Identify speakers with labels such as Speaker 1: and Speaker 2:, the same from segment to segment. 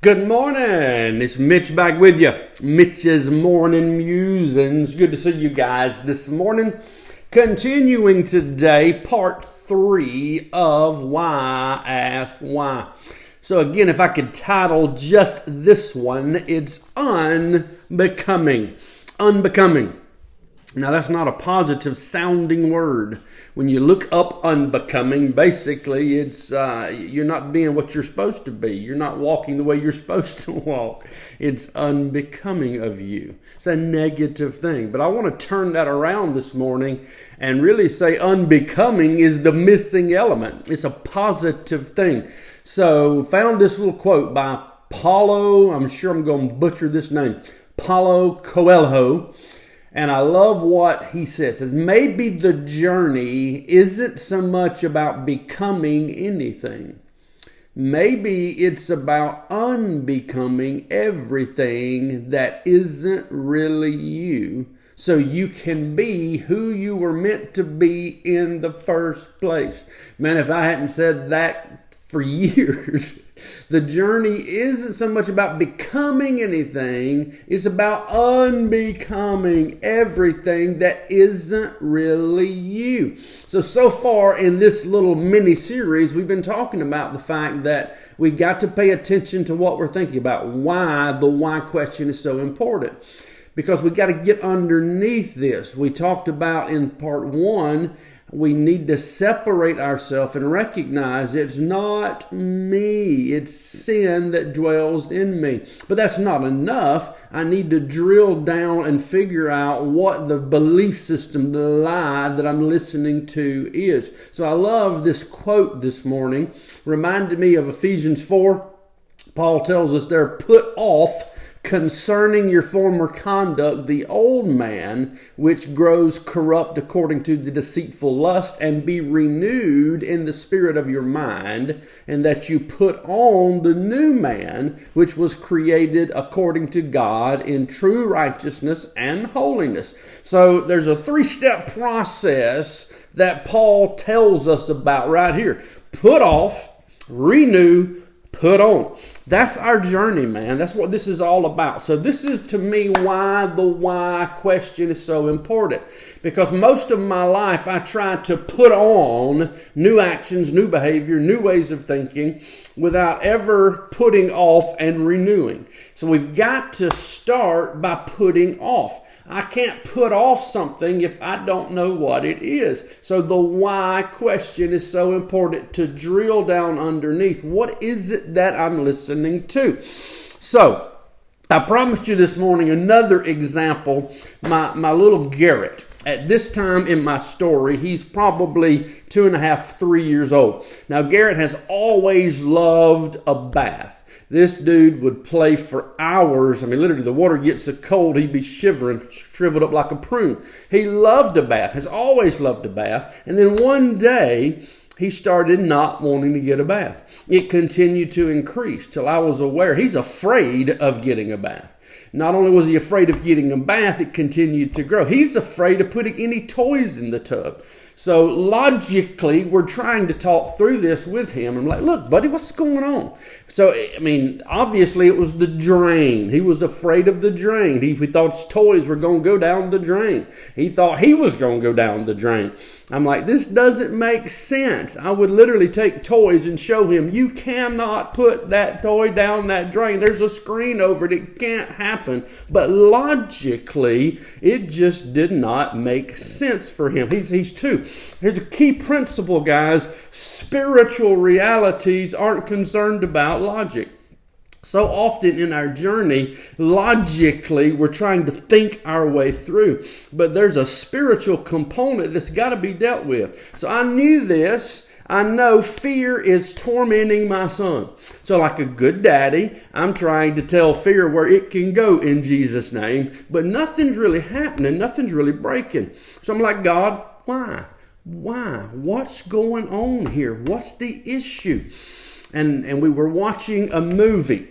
Speaker 1: Good morning. It's Mitch back with you. Mitch's Morning Musings. Good to see you guys this morning. Continuing today, part 3 of Why Ask Why. So again, if I could title just this one, it's Unbecoming. Unbecoming. Now that's not a positive sounding word. When you look up unbecoming, basically it's you're not being what you're supposed to be. You're not walking the way you're supposed to walk. It's unbecoming of you. It's a negative thing. But I want to turn that around this morning and really say unbecoming is the missing element. It's a positive thing. So found this little quote by Paulo, I'm sure I'm going to butcher this name, Paulo Coelho. And I love what he says. He says, maybe the journey isn't so much about becoming anything. Maybe it's about unbecoming everything that isn't really you, so you can be who you were meant to be in the first place. Man, if I hadn't said that for years, the journey isn't so much about becoming anything. It's about unbecoming everything that isn't really you. So far in this little mini series, we've been talking about the fact that we got to pay attention to what we're thinking about. Why the why question is so important. Because we got to get underneath this. We talked about in part 1, we need to separate ourselves and recognize it's not me. It's sin that dwells in me. But that's not enough. I need to drill down and figure out what the belief system, the lie that I'm listening to is. So I love this quote this morning. Reminded me of Ephesians 4. Paul tells us there, put off concerning your former conduct, the old man, which grows corrupt according to the deceitful lust, and be renewed in the spirit of your mind, and that you put on the new man, which was created according to God in true righteousness and holiness. So there's a 3-step process that Paul tells us about right here. Put off, renew, put on. That's our journey, man. That's what this is all about. So this is, to me, why the why question is so important. Because most of my life, I tried to put on new actions, new behavior, new ways of thinking without ever putting off and renewing. So we've got to start by putting off. I can't put off something if I don't know what it is. So the why question is so important to drill down underneath. What is it that I'm listening to? So I promised you this morning another example. My little Garrett. At this time in my story, he's probably 2.5, 3 years old. Now Garrett has always loved a bath. This dude would play for hours. I mean, literally, the water gets so cold, he'd be shivering, shriveled up like a prune. He loved a bath, has always loved a bath. And then one day, he started not wanting to get a bath. It continued to increase till I was aware he's afraid of getting a bath. Not only was he afraid of getting a bath, it continued to grow. He's afraid of putting any toys in the tub. So logically, we're trying to talk through this with him. I'm like, look, buddy, what's going on? So, I mean, obviously it was the drain. He was afraid of the drain. He thought his toys were going to go down the drain. He thought he was going to go down the drain. I'm like, this doesn't make sense. I would literally take toys and show him, you cannot put that toy down that drain. There's a screen over it. It can't happen. But logically, it just did not make sense for him. He's 2. Here's a key principle, guys. Spiritual realities aren't concerned about logic. So often in our journey, logically, we're trying to think our way through. But there's a spiritual component that's got to be dealt with. So I knew this. I know fear is tormenting my son. So like a good daddy, I'm trying to tell fear where it can go in Jesus' name. But nothing's really happening. Nothing's really breaking. So I'm like, God, why? Why? What's going on here? What's the issue? And we were watching a movie,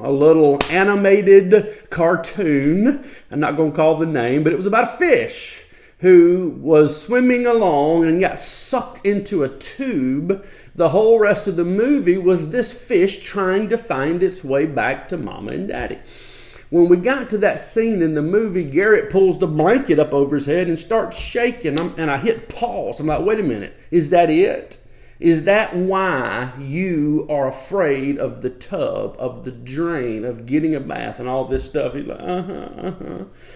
Speaker 1: a little animated cartoon. I'm not going to call the name, but it was about a fish who was swimming along and got sucked into a tube The whole rest of the movie was this fish trying to find its way back to Mama and Daddy. When we got to that scene in the movie, Garrett pulls the blanket up over his head and starts shaking. And I hit pause. I'm like, wait a minute. Is that it? Is that why you are afraid of the tub, of the drain, of getting a bath and all this stuff? He's like,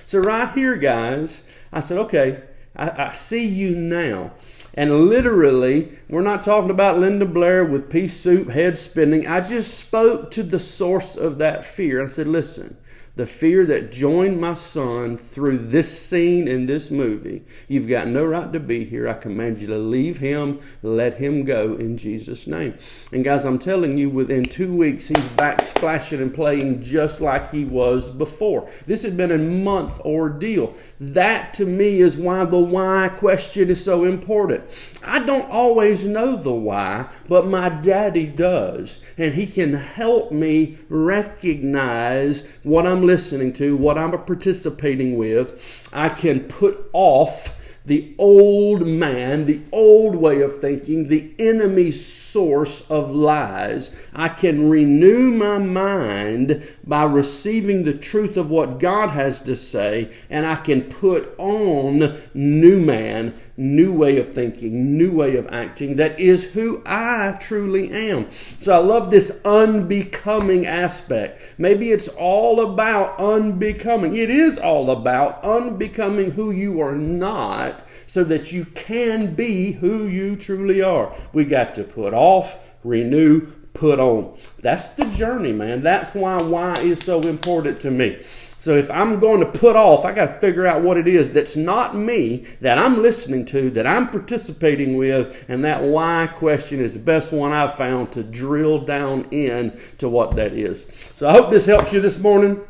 Speaker 1: So right here, guys, I said, okay, I see you now. And literally, we're not talking about Linda Blair with pea soup, head spinning. I just spoke to the source of that fear. I said, listen, the fear that joined my son through this scene in this movie, you've got no right to be here. I command you to leave him, let him go in Jesus' name. And guys, I'm telling you, within 2 weeks, he's back splashing and playing just like he was before. This had been a month ordeal. That to me is why the why question is so important. I don't always know the why, but my daddy does. And he can help me recognize what I'm listening to, what I'm participating with. I can put off the old man, the old way of thinking, the enemy's source of lies. I can renew my mind by receiving the truth of what God has to say, and I can put on new man, new way of thinking, new way of acting. That is who I truly am. So I love this unbecoming aspect. Maybe it's all about unbecoming. It is all about unbecoming who you are not, so that you can be who you truly are. We got to put off, renew, put on. That's the journey, man. That's why is so important to me. So if I'm going to put off, I got to figure out what it is that's not me, that I'm listening to, that I'm participating with, and that why question is the best one I've found to drill down in to what that is. So I hope this helps you this morning.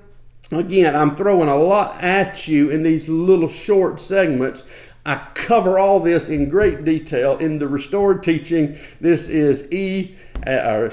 Speaker 1: Again, I'm throwing a lot at you in these little short segments. I cover all this in great detail in the restored teaching. This is R.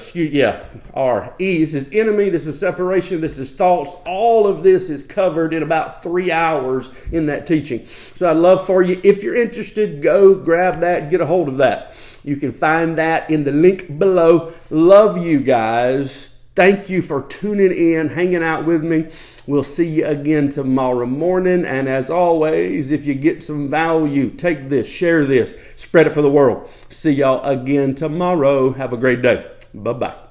Speaker 1: E. This is enemy. This is separation. This is thoughts. All of this is covered in about 3 hours in that teaching. So I'd love for you, if you're interested, go grab that, get a hold of that. You can find that in the link below. Love you guys. Thank you for tuning in, hanging out with me. We'll see you again tomorrow morning. And as always, if you get some value, take this, share this, spread it for the world. See y'all again tomorrow. Have a great day. Bye-bye.